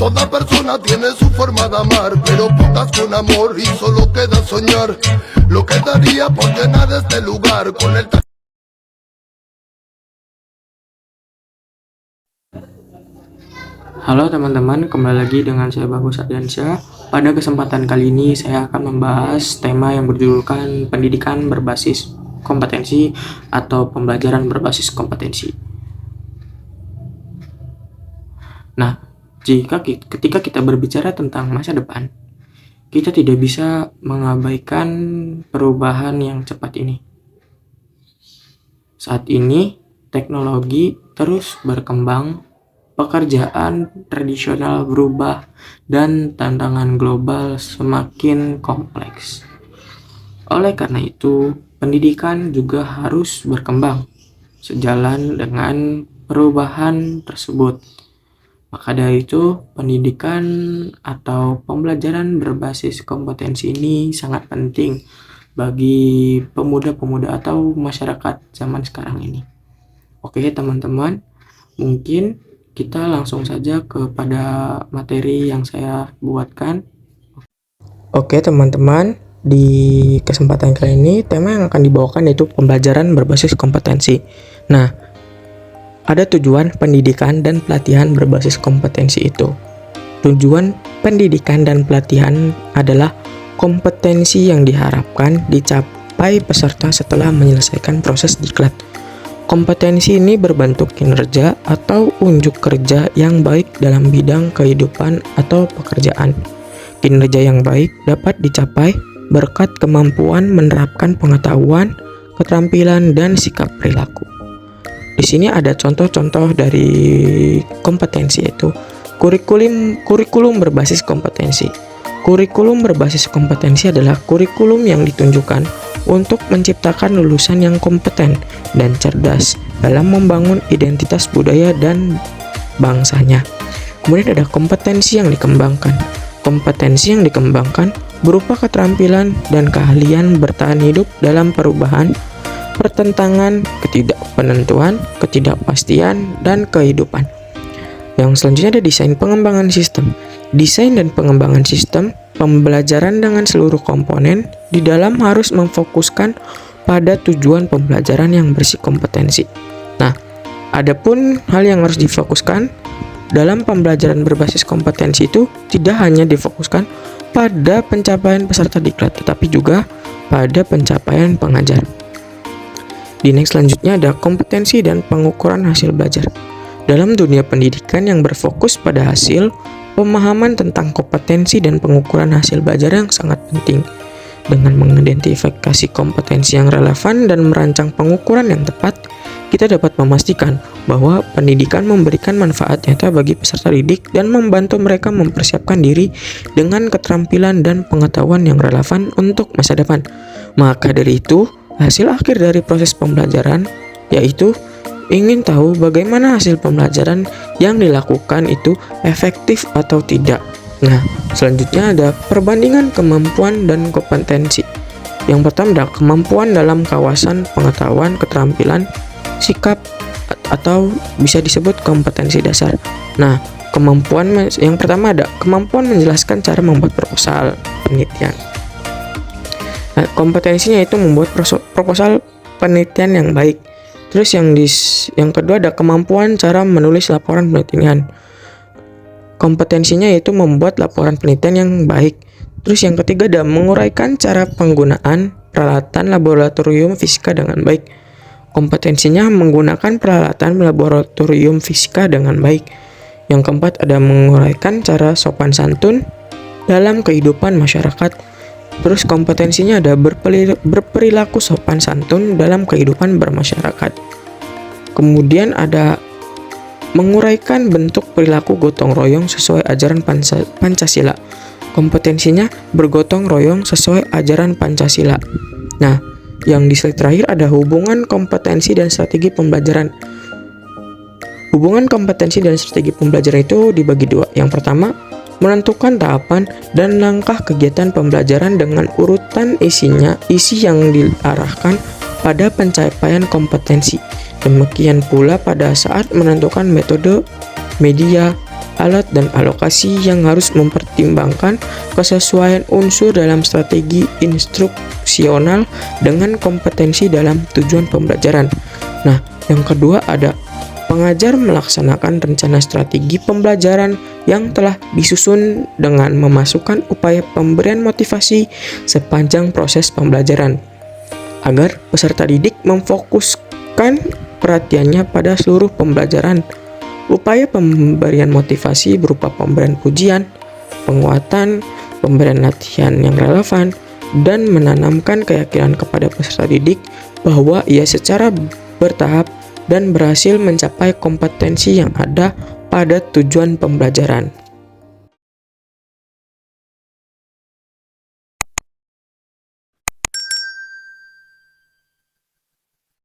Toda persona tiene su forma de amar, pero pocas con amor y solo queda soñar. Lo que daría por llenar este lugar con el Halo teman-teman, kembali lagi dengan saya Bagus Ardiansyah. Pada kesempatan kali ini saya akan membahas tema yang berjudulkan pendidikan berbasis kompetensi atau pembelajaran berbasis kompetensi. Nah, ketika kita berbicara tentang masa depan, kita tidak bisa mengabaikan perubahan yang cepat ini. Saat ini, teknologi terus berkembang, pekerjaan tradisional berubah, dan tantangan global semakin kompleks. Oleh karena itu, pendidikan juga harus berkembang sejalan dengan perubahan tersebut. Maka dari itu, pendidikan atau pembelajaran berbasis kompetensi ini sangat penting bagi pemuda-pemuda atau masyarakat zaman sekarang ini. Oke teman-teman, mungkin kita langsung saja kepada materi yang saya buatkan. Oke teman-teman, di kesempatan kali ini tema yang akan dibawakan yaitu pembelajaran berbasis kompetensi. Nah, ada tujuan pendidikan dan pelatihan berbasis kompetensi itu. Tujuan pendidikan dan pelatihan adalah kompetensi yang diharapkan dicapai peserta setelah menyelesaikan proses diklat. Kompetensi ini berbentuk kinerja atau unjuk kerja yang baik dalam bidang kehidupan atau pekerjaan. Kinerja yang baik dapat dicapai berkat kemampuan menerapkan pengetahuan, keterampilan, dan sikap perilaku. Di sini ada contoh-contoh dari kompetensi, yaitu kurikulum berbasis kompetensi. Kurikulum berbasis kompetensi adalah kurikulum yang ditunjukkan untuk menciptakan lulusan yang kompeten dan cerdas dalam membangun identitas budaya dan bangsanya. Kemudian ada kompetensi yang dikembangkan. Kompetensi yang dikembangkan berupa keterampilan dan keahlian bertahan hidup dalam perubahan, pertentangan, ketidakpenentuan, ketidakpastian, dan kehidupan. Yang selanjutnya ada desain pengembangan sistem. Desain dan pengembangan sistem pembelajaran dengan seluruh komponen di dalam harus memfokuskan pada tujuan pembelajaran yang bersih kompetensi. Nah, adapun hal yang harus difokuskan dalam pembelajaran berbasis kompetensi itu tidak hanya difokuskan pada pencapaian peserta diklat, tetapi juga pada pencapaian pengajar. Di next selanjutnya ada kompetensi dan pengukuran hasil belajar. Dalam dunia pendidikan yang berfokus pada hasil, pemahaman tentang kompetensi dan pengukuran hasil belajar yang sangat penting. Dengan mengidentifikasi kompetensi yang relevan dan merancang pengukuran yang tepat, kita dapat memastikan bahwa pendidikan memberikan manfaat nyata bagi peserta didik dan membantu mereka mempersiapkan diri dengan keterampilan dan pengetahuan yang relevan untuk masa depan. Maka dari itu, hasil akhir dari proses pembelajaran yaitu ingin tahu bagaimana hasil pembelajaran yang dilakukan itu efektif atau tidak. Nah, selanjutnya ada perbandingan kemampuan dan kompetensi. Yang pertama ada kemampuan dalam kawasan pengetahuan, keterampilan, sikap, atau bisa disebut kompetensi dasar. Nah, kemampuan yang pertama ada kemampuan menjelaskan cara membuat proposal penelitian. Nah, kompetensinya itu membuat proposal penelitian yang baik. Terus yang kedua ada kemampuan cara menulis laporan penelitian. Kompetensinya yaitu membuat laporan penelitian yang baik. Terus yang ketiga ada menguraikan cara penggunaan peralatan laboratorium fisika dengan baik. Kompetensinya menggunakan peralatan laboratorium fisika dengan baik. Yang keempat ada menguraikan cara sopan santun dalam kehidupan masyarakat. Terus kompetensinya ada berperilaku sopan santun dalam kehidupan bermasyarakat. Kemudian ada menguraikan bentuk perilaku gotong royong sesuai ajaran Pancasila. Kompetensinya bergotong royong sesuai ajaran Pancasila. Nah, yang di slide terakhir ada hubungan kompetensi dan strategi pembelajaran. Hubungan kompetensi dan strategi pembelajaran itu dibagi dua. Yang pertama, menentukan tahapan dan langkah kegiatan pembelajaran dengan urutan isi yang diarahkan pada pencapaian kompetensi. Demikian pula pada saat menentukan metode, media, alat dan alokasi yang harus mempertimbangkan kesesuaian unsur dalam strategi instruksional dengan kompetensi dalam tujuan pembelajaran. Nah, yang kedua ada pengajar melaksanakan rencana strategi pembelajaran yang telah disusun dengan memasukkan upaya pemberian motivasi sepanjang proses pembelajaran agar peserta didik memfokuskan perhatiannya pada seluruh pembelajaran. Upaya pemberian motivasi berupa pemberian pujian, penguatan, pemberian latihan yang relevan, dan menanamkan keyakinan kepada peserta didik bahwa ia secara bertahap dan berhasil mencapai kompetensi yang ada pada tujuan pembelajaran.